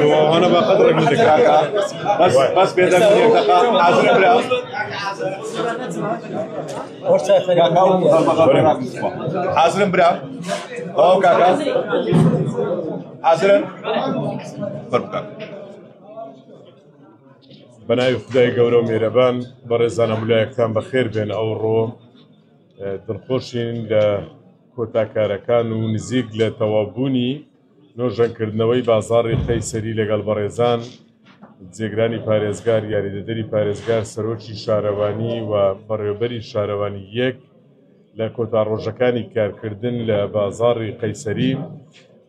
وانا بقدر عندك بس بيدك حاضر بلا حاضر بلا او كاكا حاضر بركة بناي خدای گەورە و میێرەبان بەڕێزانە مولایەکتان بەخێر بێن ئەو ڕۆ دڵخۆشین لە کۆتاکارەکان و نزیک لە تەواوبوونی نۆژەنکردنەوەی بازاڕی قەیسەری لەگەڵ بەڕێزان جێگرانی پارێزگار یاریدەدەری پارێزگار سەرۆکی شارەوانی و بەڕێوەبەری شارەوانی یەک لە کۆتاڕۆژەکانی کارکردن لە بازاڕی قەیسەری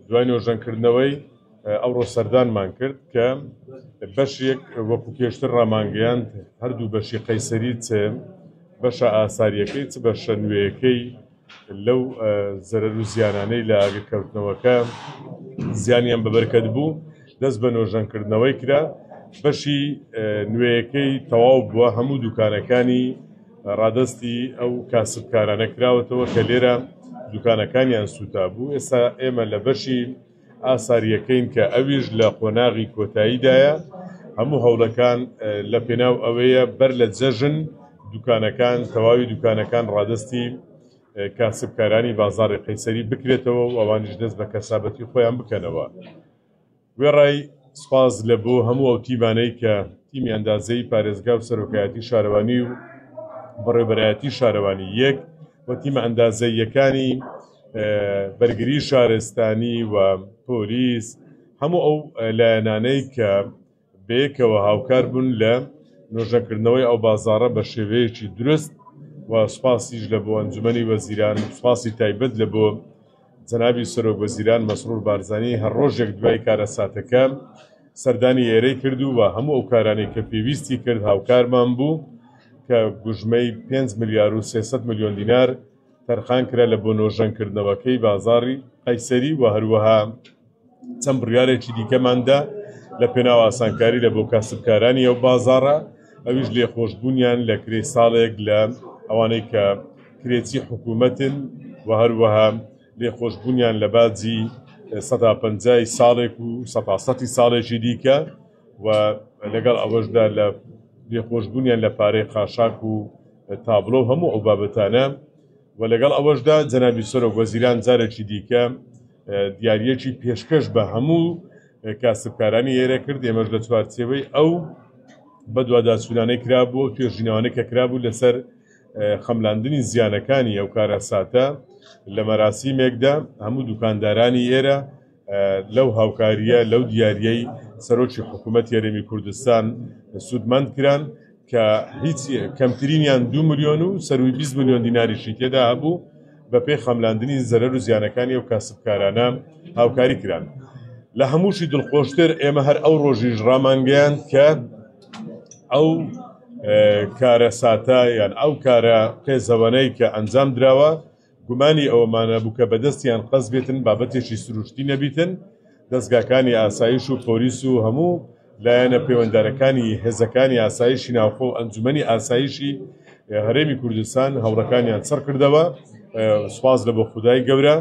دوای نۆژەنکردنەوەی ئەوڕۆ سەردانمان کرد کە بەشێک وەکو پێشتر ڕامانگەیاند هەردوو بەشی قەیسەری چ بەشە ئاساریەکەی چ بەشە نوێیەکەی لەو زەرەر و زیانانەی لە ئاگرکەوتنەوەکە زیانیان بەبەرکەت بوو دەست بە نۆژەنکردنەوەی کرا بەشی نوێیەکەی تەواو بووە هەموو دوکانەکانی ڕادستی ئەو کاسبکارانە کراوەتەوە کە لێرە دوکانەکانیان سوتا بوو ئێستا ئێمە لە بەشی ئاساریەکەین کە ئەویش لە قۆناغی کۆتاییدایە هەموو هەوڵەکان لە پێناو ئەوەیە بەر لە جەژن دوکانەکان تەواوی دوکانەکان ڕادستی کاسبکارانی بازاڕی قەیسەری بکرێتەوە و ئەوانیش دەست بە کەسابەتی خۆیان بکەنەوە. وێڕای سپاس لە بۆ هەموو ئەو تیمانەی کە تیمی ئەندازەی پارێزگا و سەرۆکایەتی شارەوانی و بەڕێوەبەرایەتی شارەوانی یەک و تیمە ئەندازەییەکانی بەرگری شارستانی و پۆلیس هەموو ئەو لایەنانەی کە بەیەکەوە هاوکار بوون لە نۆژەکردنەوەی ئەو بازاڕە بە شێوەیەکی درست و سوپاسیش لە بۆ ئەنجومەنی وەزیران سوپاسی تایبەت لە بۆ جەنابی سەرۆک وەزیران مەسرور بارزانی هەر ڕۆژێک دوای کارە ساتەکە سەردانی ئێرەی کردو و هەموو ئەو کارانەی کە پێویستی کرد هاوکارمان بوو کە گوژمەی 5 ملیار و 300 ملیۆن دینار تەرخان کرا لە بۆ نۆژەنکردنەوەکەی بازاڕی قەیسەری و هەروەها چەند بڕیارێکی دیکەماندا لە پێناو ئاسانکاری لە بۆ کاسبکارانی ئەو بازاڕە ئەویش لێخۆشبوونیان لە کرێ ساڵێک لە ئەوانەی کە کرێچی حکوومەتن و هەروەها لێخۆشبوونیان لە باجی 150 ساڵێک و 100 ساڵێکی دیکە و لەگەڵ ئەوەشدا لە لێخۆشبوونیان لە پارەی خاشاک و تابلۆ هەموو ئەو بابەتانە و لەگەڵ ئەوەشدا جەنابی سەرۆک وەزیران جارێکی دیکە دیاریەکی پێشکەش بە هەموو کاسبکارانی ئێرە کرد ئێمەش لە چوارچێوەی ئەو بە دوواداچوونانەی کرابوو و توێژینەوەی کە کرابوو لەسەر خەملاندنی زیانەکانی ئەو کارەساتە لە مەراسیمێکدا هەموو دوکاندارانی ئێرە لەو هاوکاریە لەو دیاریەی سەرۆکی حکوومەت یاریمی کوردستان سوودمەند کران کە هیچ کەمترینیان 2 ملیۆن و سەروی 20 ملیۆن دیناریشی تێدا هەبوو بە پێی خەملاندنی زەرەر و زیانەکانی ئەو کاسبکارانە هاوکاری کران. لە هەمووشی دڵخۆشتر ئێمە هەر ئەو ڕۆژیش ڕامانگەیان کە ئەو کارە ساتە یان ئەو کارە قێزەوەنەی کە ئەنجام درراوە گومانی ئەوەمانە بوو کە بەدەستیان قەز بێتن بابەتێکی سروشتی نەبیتن دەستگاکانی ئاسایش و پۆلیس و هەموو لایەنە پەیوەنددارەکانی هێزەکانی ئاسایشی ناوخۆ و ئەنجومەنی ئاسایشی هەرێمی کوردستان هەوڵەکانیان سەر کردەوە سوپاس لە بۆ خودای گەورە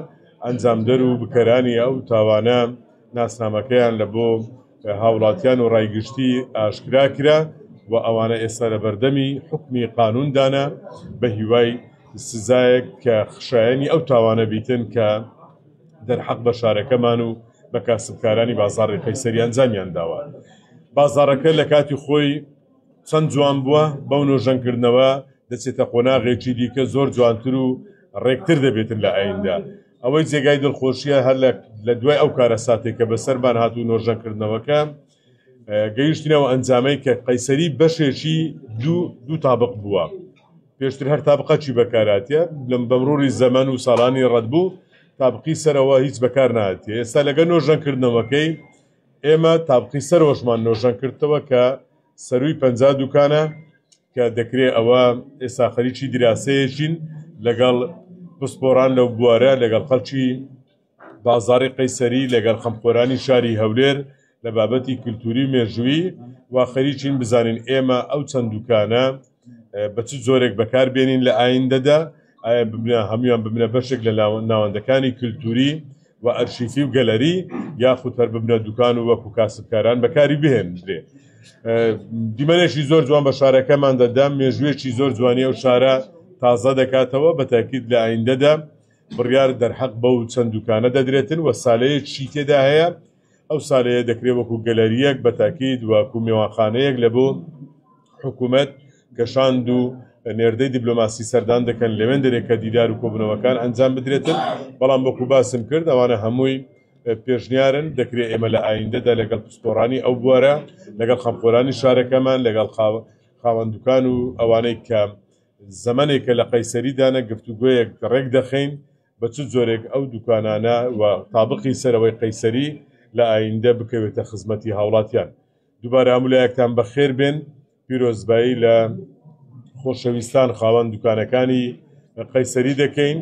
ئەنجامدەر و بکەرانی ئەو تاوانە ناسنامەکەیان لە بۆ هاوڵاتیان و ڕایگشتی ئاشکرا کرا و ئەوانە ئێستا لە بەردەمی حکمی قانوندانە بە هیوای سزایەک کە خشایەنی ئەو تاوانە بیتن کە دەرحەق بە شارەکەمان و بە کاسبکارانی بازاڕی قەیسەری ئەنجامیان داوە. بازاڕەکە لە کاتی خۆی چەند جوان بووە بەو نۆژەنکردنەوە دەچێتە قۆناغێکی دیکە زۆر جوانتر و ڕێکتر دەبێتن لە ئایندە. ئەوەی جێگای دڵخۆشیە هەر لە دوای ئەو کارە ساتێک کە بەسەرمان هاتوو نۆژەنکردنەوەکە گەیشتینەوە ئەنجامەی کە قەیسەری بەشێکی دوو تابق بووە. پێشتر هەر تابقەچی بەکاراتیە لەم بەمڕۆری زەمن و ساڵانی ڕەتبوو تابقی سەرەوە هیچ بەکار نهاتیە. ئێستا لەگە نۆژەنکردنەوەکەی ئێمە تابقی سەر ڕۆژمان نۆژان کردەوە کە سەروی 50 دوکانە کە دەکرێت ئەوە ئێستا خەریکی دراسەیەکین لەگەڵ پسپۆران لەو بوارە لەگەڵ خەڵکی بازاری قەیسەری لەگەڵ خەمخۆرانی شاری هەولێر لە بابەتی کللتوری مێژووی وا خەریکین بزانین ئێمە ئەو چەند دوکانە بە چ زۆرێک بەکاربێنین لە ئایندەدا ئایا هەمویان ببنە بەشێک لە ناوەندەکانی کللتوری و ئەرشیفی و گەلەری یاخود هەر ببنە دوکان و وەکو کاسبکاران بەکاری بهێنرێ. دیمەنێکی زۆر جوان بە شارەکەمان دەدا، مێژوێکی زۆر جوانی ئەو شارە تازە دەکاتەوە، بە تاکید لە ئایندەدا بڕیار دەرحەق بەو چەند دوکانە دەدرێتن و سالەیەکی تێدا هەیە. ئەو سالەیە دەکرێت وەکو گەلەریەک بە تاکید وەکو میوانخانەیەک لە بۆ حکوومەت گەشاند و نێردەی دیبلۆماسی سەردان دەکەن لەوێن دەرێکە دیدار و کۆبنەوەکان ئەنجام بدرێتن. بەڵام وەکو باسم کرد ئەوانە هەمووی پێشنیارن، دەکرێت ئێمە لە ئایندەدا لەگەڵ پسپۆرانی ئەو بوارە لەگەڵ خەمخۆرانی شارەکەمان لەگەڵ خاوەندوکان و ئەوانەی کە زەمانێکە لە قەیسەریدانە گفتوگویەک ڕێک دەخەین بە چ جۆرێک ئەو دوکانانە و تابقی سەرەوەی قەیسەری لە ئایندە بکەوێتە خزمەتی هاوڵاتیان. دووبارە هەمولایەکتان بەخێر بێن، پیرۆزبایی لە خۆشەویستان خاوەن دوکانەکانی قەیسەری دەکەین،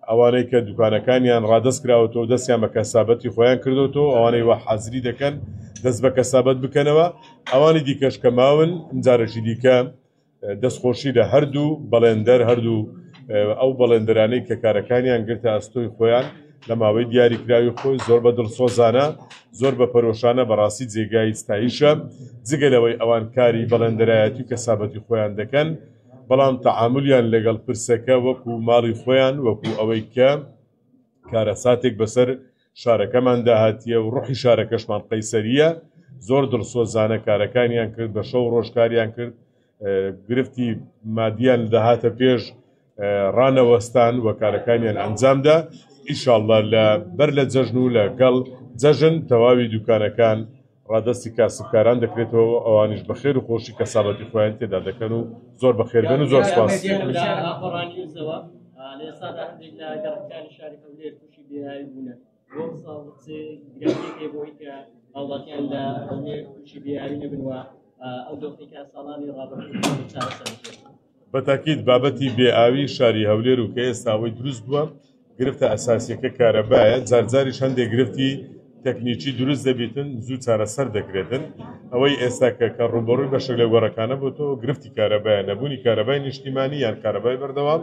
ئەوانەی کە دوکانەکانیان ڕادەست کراوەتەوە دەستیان بە کەسابەتی خۆیان کردوەوە، ئەوانەی وە حەزری دەکەن دەست بە کەسابەت بکەنەوە، ئەوانی دیکەش کە ماون جارێکی دیکە دەستخۆشی لە هەردوو بەڵێندەر هەردوو ئەو بەڵێندەرانەی کە کارەکانیان گرتە ئەستۆی خۆیان لە ماوەی دیاریکراوی خۆی زۆر بە دڵسۆزانە زۆر بە پەرۆشانە بەڕاستی جێگای ستایشە، جگەلەوەی ئەوان کاری بەڵێندەرایەتی و کەسابەتی خۆیان دەکەن، بەڵام تەعاملیان لەگەڵ پرسەکە وەکو ماڵی خۆیان وەکو ئەوەی کە کارەساتێک بەسەر شارەکەمان داهاتیە و ڕوحی شارەکەشمان قەیسەریە، زۆر دڵسۆزانە کارەکانیان کرد، بە شەو ڕۆژکاریان کرد، گرفتی مادیان داهاتە پێش ڕانەوەستان و کارەکانیان ئەنجامدا. ئیشاڵڵا لە بەر لە جەژن و لەگەڵ جەژن تەواوی دوکانەکان ڕادستی کاسبکاران دەکرێتەوە، ئەوانیش بەخێر و خۆشی کەسابەتی خۆیان تێدا دەکەن و زۆر بەخێربێن و زۆر سپاس. بە تاکید بابەتی بێئاوی شاری هەولێر و کە ئێستاوەی دروست بووە گرفتە ئەساسیەکە کارەبایە، جارجاریش هەندێک گرفتی تەکنیکی دروست دەبێتن زوو چارەسەر دەکرێتن. ئەوەی ئێستا کە ڕوبەڕووی بەشێک لە گۆڕەکانە بۆتەوە گرفتی کارەبایە، نەبوونی کارەبای نیشتیمانی یان کارەبای بەردەوام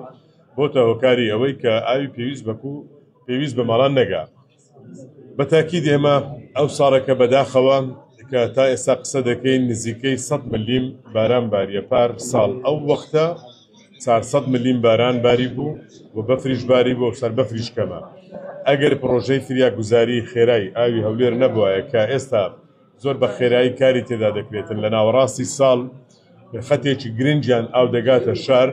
بۆتە هۆکاری ئەوەی کە ئاوی پێویست بە ماڵان نەگا. بە تاکید ئێمە ئەو ساڵێکە بەداخەوە کە تا ئێستا قسە دەکەین نزیکەی 100 ملیم باران باریە پار ساڵ، ئەو وەختە 400 ملیم باران باری بوو و بەفریش باری بوو و سەر بەفریش کەمە. ئەگەر پرۆژەی فریا گوزاری خێرایی ئاوی هەولێر نەبووایە کە ئێستا زۆر بە خێرایی کاری تێدا دەکرێتن، لە ناوەڕاستی ساڵ خەتێکی گرنگیان ئاو دەگاتە شار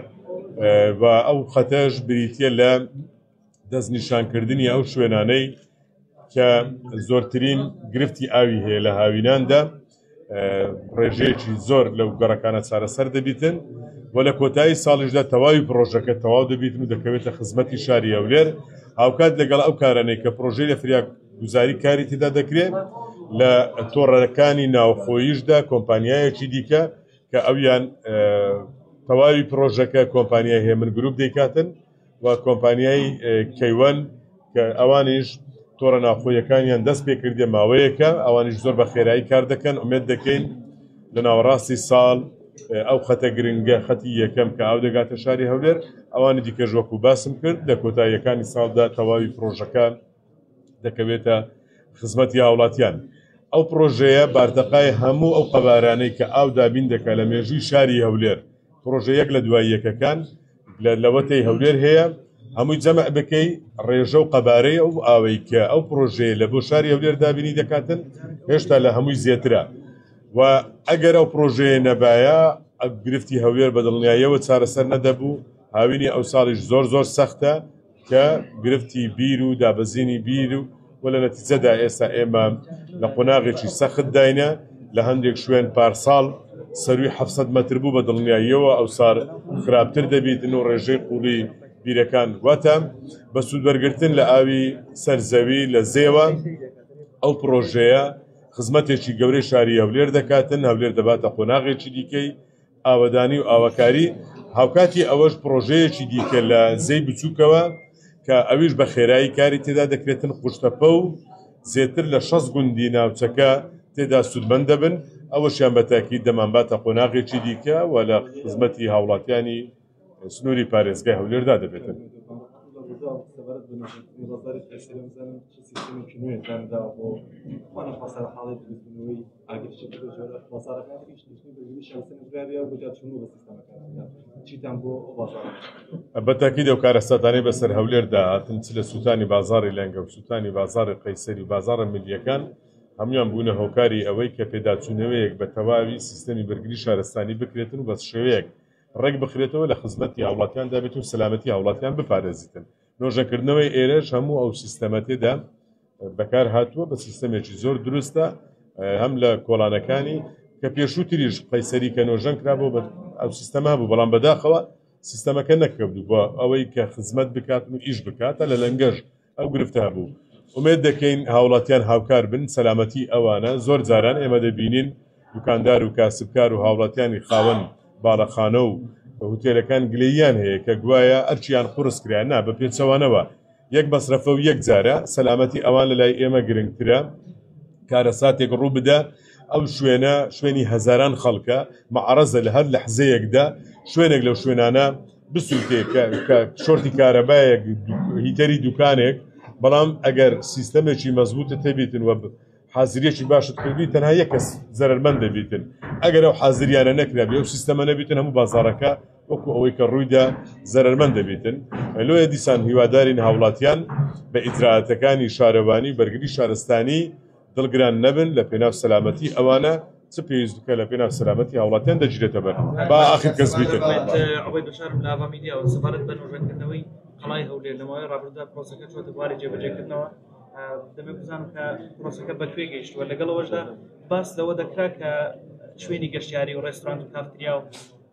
و ئەو خەتەش بریتە لە دەستنیشانکردنی ئەو شوێنانەی کە زۆرترین گرفتی ئاوی هەیە لە هاویناندا، ڕێژەیەکی زۆر لەو گەڕەکانە چارەسەر دەبیتن و لە کۆتایی ساڵیشدا تەواوی پرۆژەکە تەواو دەبیتن و دەکەوێتە خزمەتی شاری هەولێر، هاوکات لەگەڵ ئەو کارانەی کە پرۆژەی لە فریا گوزاری کاری تێدا دەکرێت لە تۆڕەکانی ناوخۆییشدا کۆمپانیایەکی دیکە کە ئەویان تەواوی پرۆژەکە کۆمپانیای هێمن گروپ دەیکاتن و کۆمپانیای کەیوەن کە ئەوانیش تۆڕە ناوخۆیەکانیان دەست پێکردێ ماوەیەکە، ئەوانیش زۆر بە خێرایی کار دەکەن. ئومێد دەکەین لە ناوەڕاستی ساڵ ئەو خەتە گرنگە خەتی یەکەم کە ئاو دەگاتە شاری هەولێر ئەوانی دیکەش وەکو باسم کرد لە کۆتاییەکانی ساڵدا تەواوی پرۆژەکان دەکەوێتە خزمەتی هاوڵاتیان. ئەو پرۆژەیە بارتەقای هەموو ئەو قەبارانەی کە ئاو دابین دەکات لە مێژووی شاری هەولێر، پرۆژە یەک لە دوای یەکەکان لەوەتەی هەولێر هەیە، هەمووی جەمع بکەی ڕێژە و قەبارەی ئەو ئاوەی کە ئەو پرۆژەیە لە بۆ شاری هەولێر دابینی دەکاتن هێشتا لە هەمووی زیاترە و ئەگەر ئەو پرۆژەیە نەبایە گرفتی هەولێر بە دڵنیاییەوە چارەسەر نەدەبوو. هاوینی ئەو ساڵیش زۆر زۆر سەختە کە گرفتی بیر و دابەزینی بیر و لە نەتیجەدا ئێستا ئێمە لە قۆناغێکی سەخت داینە لە هەندێک شوێن پارساڵ سەروی 700 مەتر بوو بە دڵنیاییەوە ئەو سار خراپتر دەبیتن و ڕێژەی قوڵی بیرەکان واتە بە سوودبەرگرتن لە ئاوی سەرزەوی لە زێوە ئەو پرۆژەیە خزمەتێکی گەورەی شاری هەولێر دەکاتن، هەولێر دەباتە قۆناغێکی دیکەی ئاوەدانی و ئاوەکاری. هاوکاتی ئەوەش پرۆژەیەکی دیکە لە زەی بچووکەوە کە ئەویش بە خێرایی کاری تێدا دەکرێتن خوشتەپە و زێتر لە 6 گوندی ناوچەکە تێدا سودمەند دەبن. ئەوەشیان بە تاکید دەمانباتە قۆناغێکی دیکە و لە خزمەتی هاوڵاتیانی سنووری پارێزگای هەولێردا دەبێتن. بە تاکید ئەو کارەساتانەی بەسەر هەولێردا هاتن چ لە سووتانی بازاڕی لەنگە و سووتانی بازاڕی قەیسەری و بازاڕە ملیەکان هەمویان بوونە هۆکاری ئەوەی کە پێداچوونەوەیەک بە تەواوی سیستەمی بەرگری شارستانی بکرێتن و بە شێوەیەک ڕێک بخرێتەوە لە خزمەتی هاوڵاتیاندا بێت و سەلامەتی هاوڵاتیان بپارێزیتن. نۆژەکردنەوەی ئێرەش هەموو ئەو سیستەمە تێدا بەکار هاتووە بە سیستەمێکی زۆر دروستە هەم لە کۆڵانەکانی کە پێشووتریش قەیسەری کە نۆژەن کرابەوە ئەو سیستەما بوو، بەڵام بەداخەوە سیستەمەکە نەکەوتوو بۆ ئەوەی کە خزمەت بکاتن و ئیش بکاتە لە لەنگەش ئەو گرفتە بوو. ئومێد دەکەین هاوڵاتیان هاوکار بن سەلامەتی ئەوانە. زۆر جاران ئێمە دەبینین دوکاندار و کاسبکار و هاوڵاتیانی خاوەن باڵەخانە و هوتێلەکان گلەییان هەیە کە گوایە ئەرچیان قورس کریان نا بە پێچەوانەوە یەک مەسرەفە و یەک جارە سەلامەتی ئەوان لە لای ئێمە گرنگترە. کارەساتێک ڕوو بدە ئەو شوێنە شوێنی هەزاران خەڵکە مەعرەزە لە هەر لەحزەیەکدا شوێنێک لەو شوێنانە بسووتێ کە شۆرتی کارەبایەک هیتەری دوکانێک، بەڵام ئەگەر سیستەمێکی مەزبوطە تێبیتن و حازریەکی باشت کردی تەنها یەک کەس زەرمەند دەبیتن. ئەگەر ئەو حازریانە نەکرابێ و سیستەمە نەبیتن هەموو بازاڕەکە وەکو ئەوەی کە ڕوویدا زەرمەند دەبیتن. لۆیە دیسان هیوادارین هاوڵاتیان بە ئیجراعاتەکانی شارەوانی بەرگری شارستانی دڵگران نەبن لە پێناو سەلامەتی ئەوانە چ پێویستکە لە پێناو سەلامەتی هاوڵاتیان دەگیرێتە بەر با ئاخر کەس بیتن. ئەوەی بەشارم لە ئاوا میدیا و سەبارەت بە نۆژەکردنەوەی قەڵای هەولێر لەماوەی ڕابردوودا پرۆسەکە چۆتە بواری جێبەجێکردنەوە. دەبێت بزانم کە پرۆسەکە بەکوێ گەیشتووە، لەگەڵەوەشدا باس لەوە دەکرا کە شوێنی گەشتیاری و ڕێستۆرانت و کافتریا و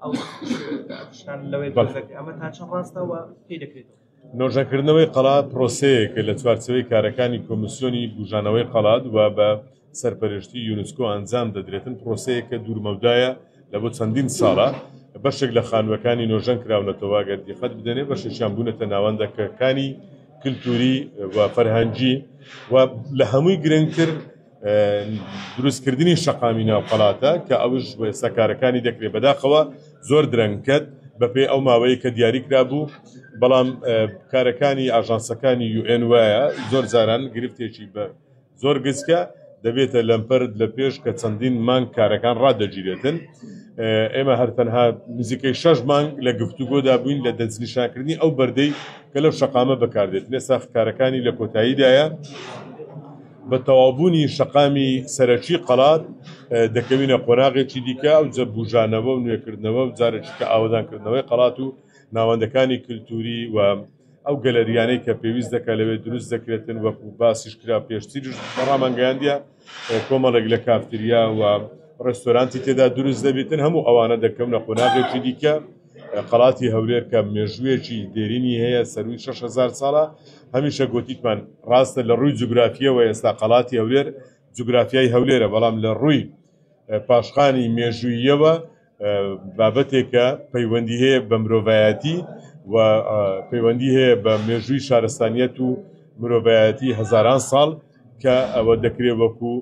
ئەو شتان لەوەی دەکرێت. ئەمە تا چەند ڕاستەوە پێی دەکرێتەوە. نۆژەکردنەوەی قەڵات پرۆسەیەکە لە چوارچەوەی کارەکانی کۆمیسیۆنی بژانەوەی قەڵات و بە سەرپەرشتی یونسکۆ ئەنجام دەدرێتن. پرۆسەیەکە دوورمەودایە لە بۆ چەندین ساڵە بەشێک لە خانووەکانی نۆژەن کراونەتەوە گەر دیقەت بدەنێ بەشێکیان بوونەتە ناوەندەکەکانی کللتوری و فەرهەنگی و لە هەمووی گرنگتر دروستکردنی شەقامی ناوقەڵاتە کە ئەوش بۆ ئێستا کارەکانی دەکرێت بەداخەوە زۆر درەنگکەت بەپێی ئەو ماوەیە کە دیاری کرابوو، بەڵام کارەکانی ئاژانسەکانی UN وایە زۆر جاران گرفتێکی بە زۆر گچکە دەبێتە لەمپەرد لە پێش کە چەندین مانگ کارەکان ڕادەگیرێتن. ئێمە هەرتەنها نزیکەی 6 مانگ لە گفتوگۆدا بووین لە دەستنیشانکردنی ئەو بەردەی کە لەو شەقامە بەکاردێت. ئێستا کارەکانی لە کۆتاییدایە بە تەواوبوونی شەقامی سەرەکی قەڵات دەکەوینە قۆناغێکی دیکە ئەو جە بوژانەوە و نوێکردنەوە و جارێکی کە ئاوەدانکردنەوەی قەڵات و ناوەندەکانی کللتوری و ئەو گەلەریانەی کە پێویست دەکات لەوێ دروست دەکرێتن وەکو باسیش کرا پێشتریش ڕامانگەیاندیە کۆمەڵێک لە کافتریا و ڕێستۆرانتی تێدا دروست دەبێتن. هەموو ئەوانە دەکەونە قۆناغێکی دیکە. قەڵاتی هەولێر کە مێژوویەکی دێرینی هەیە سەروی 6000 ساڵە هەمیشە گوتیتمان ڕاستە لە ڕووی جوگرافیەوە ئێستا قەڵاتی هەولێر جوگرافیای هەولێرە، بەڵام لە ڕووی پاشخانی مێژوویەوە بابەتێکە پەیوەندی هەیە بە مرۆڤایەتی و پەیوەندی هەیە بە مێژووی شارستانیەت و مرۆڤایەتی هەزاران ساڵ کە ئەوە دەکرێت وەکو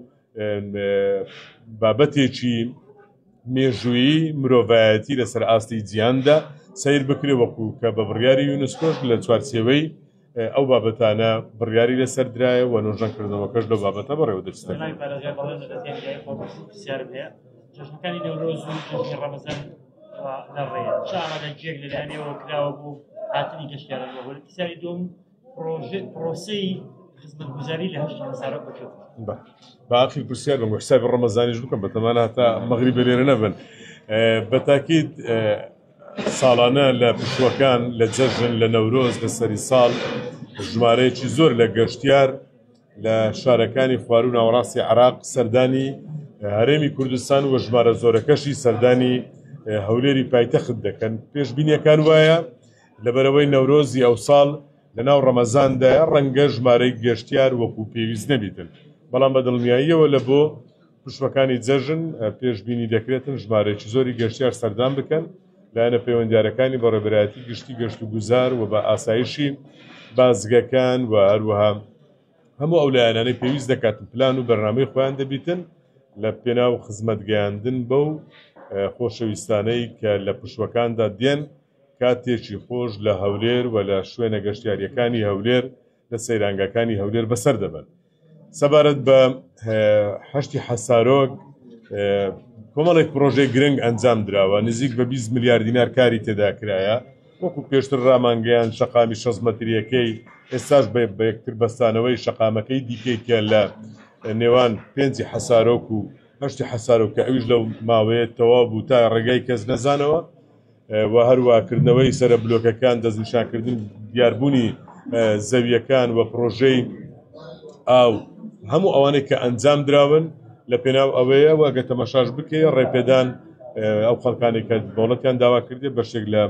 بابەتێکی مێژوویی مرۆڤایەتی لەسەر ئاستی جیهاندا سیر بکرێ وەکو کە بە بڕیاری یونسکۆش لە چوارچێوەی ئەو بابەتانە بڕیاری لەسەر درایە و نۆژەنکردنەوەکەش لەو بابەتە بەڕێوە دەچێت. جەژنەکانی نەورۆز و جەژنی ڕەمەزان لەڕێیە چ ئامادەجێک لەلایەنەوە کراوە بوو هاتنی گەشتیارانەوە وەرزشی دوم پرۆسەی خزمەتگوزاری لە هەشتی هەزارۆ بکرێت. باقی پرسیار بم حسابی ڕەمەزانیش بکەم بەتەمانە هەتا مەغریب لێرە نەبن. بە تاکید ساڵانە لە پشوەکان لە جەژن لە نەورۆز لە سەری ساڵ ژمارەیەکی زۆر لە گەشتیار لە شارەکانی خوارو و ناوەڕاستی عێراق سەردانی هەرێمی کوردستان و ژمارە زۆرەکەشی سەردانی هەولێری پایتەخت دەکەن. پێشبینیەکان وایە لەبەرەوەی نەورۆزی ئەو ساڵ لە ناو ڕەمەزاندایە ڕەنگە ژمارەی گەشتیار وەکو پێویست نەبیتن، بەڵام بە دڵنیاییەوە لە بۆ پشوەکانی جەژن پێشبینی دەکرێتن ژمارەی زۆری گەشتیار سەردان بکەن لایەنە پەیوەندیارەکانی بە ڕێبەرایەتی گشتی گەشت و گوزار و بە ئاسایشی بازگەکان و هەروەها هەموو ئەو لایەنانەی پێویست دەکاتن پلان و بەرنامەی خۆیان دەبیتن لە پێناو خزمەتگەیاندن بەو خۆشەویستانەی کە لە پشوەکاندا دێن کاتێکی خۆش لە هەولێر و لە شوێنە گەشتیاریەکانی هەولێر لە سەیرانگاکانی هەولێر بەسەر دەبن. سەبارەت بە هەشتی حەسارۆک کۆمەڵێک پرۆژەی گرنگ ئەنجام درراوە نزیک بە 20 میلیارد دینار کاری تێدا کرایە وەکو پێشتر ڕامانگەیان شەقامی 6 مەتریەکەی ئێستاش بە یەکتر بەستانەوەی شەقامەکەی دیکەی کە لە نێوان 5 حەسارۆک و هەشتی حەسارۆک کە ئەویش لەو ماوەیە تەواو بوو تا ڕێگای کەس نەزانەوە و هەروەکردنەوەی سرە بلۆکەکان دەستنیشانکردن دیاربوونی زەویەکان و پرۆژەی ئاو هەموو ئەوانەی کە ئەنجام دراون لە پێناو ئەوەیە وەگە تەمەشاش بکەی ڕێپێدان ئەو خەڵکانی کە دەوڵەتیان داوا کردێ بەشێک لە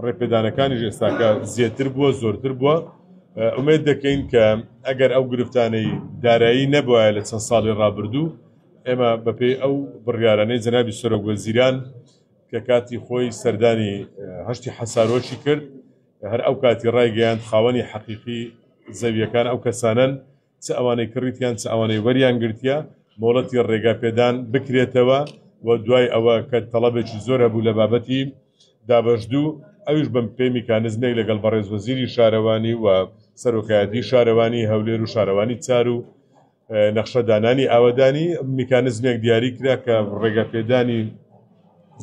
ڕێپێدانەکانی ئێستاکە زیاتر بووە زۆرتر بووە ئومێد دەکەین کە ئەگەر ئەو گرفتانەی دارایی نەبووە لە چەند ساڵی ڕابردوو ئێمە بەپێی ئەو بڕیارانەی جەنابی سەرۆکوەزیران کە کاتی خۆی سەردانی هەشتی حەسارۆکی کرد هەر ئەو کاتی ڕایگەیان خاوەنی حەقیقی زەویەکان ئەو کەسانن چ ئەوانەی کڕیتیان چ ئەوانەی وەریان گرتیە مۆڵەتی ڕێگاپێدان بکرێتەوە و دوای ئەوە کە تەڵەبێکی زۆر هەبوو لە بابەتی دابەشدوو ئەویش بەم پێی میکانزمێک لەگەڵ بەڕێزوەزیری شارەوانی و سەرۆکایەتی شارەوانی هەولێر و شارەوانی چار و نەخشەدانانی ئاوەدانی میکانزمێک دیاری کرا کە ڕێگاپێدانی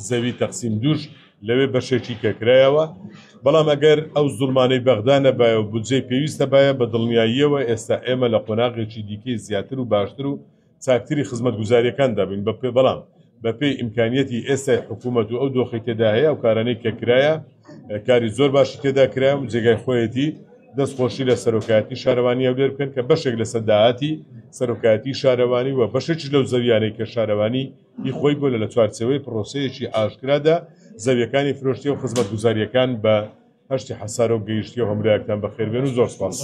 زەوی تەقسیم دووش لەوێ بەشێکی کەکرایەوە بەڵام ئەگەر ئەو زوڵمانەی بەغدا نەبایە و بودجەی پێویستە باە بە دڵنیاییەوە ئێستا ئێمە لە قۆناغێکی دیکەی زیاتر و باشتر و چاکتری خزمەت گوزاریەکان دەبین بە پێ بەڵام بەپێی ئیمکانیەتی ئێستا حکوومەت و ئەو دۆخی تێدا هەیە ئەو کارانەی کە کرایە کاری زۆر باشی تێدا کرا و جێگای خۆیەتی دەستخۆشی لە سەرۆکایەتی شارەوانی هەولێر بکەن کە بەشێک لە سەداهاتی سەرۆکایەتی شارەوانی و بەشێکی لەو زەویانەی کە شارەوانی هی خۆی بۆ لە چوارچەوەی پرۆسەیەکی ئاشکرادا زەویەکانی فرۆشتی و خزمەت گوزاریەکان بە هەشتی حەسارۆک گەیشتی و هەمولایەکتان بەخێربێن و زۆر سپاس.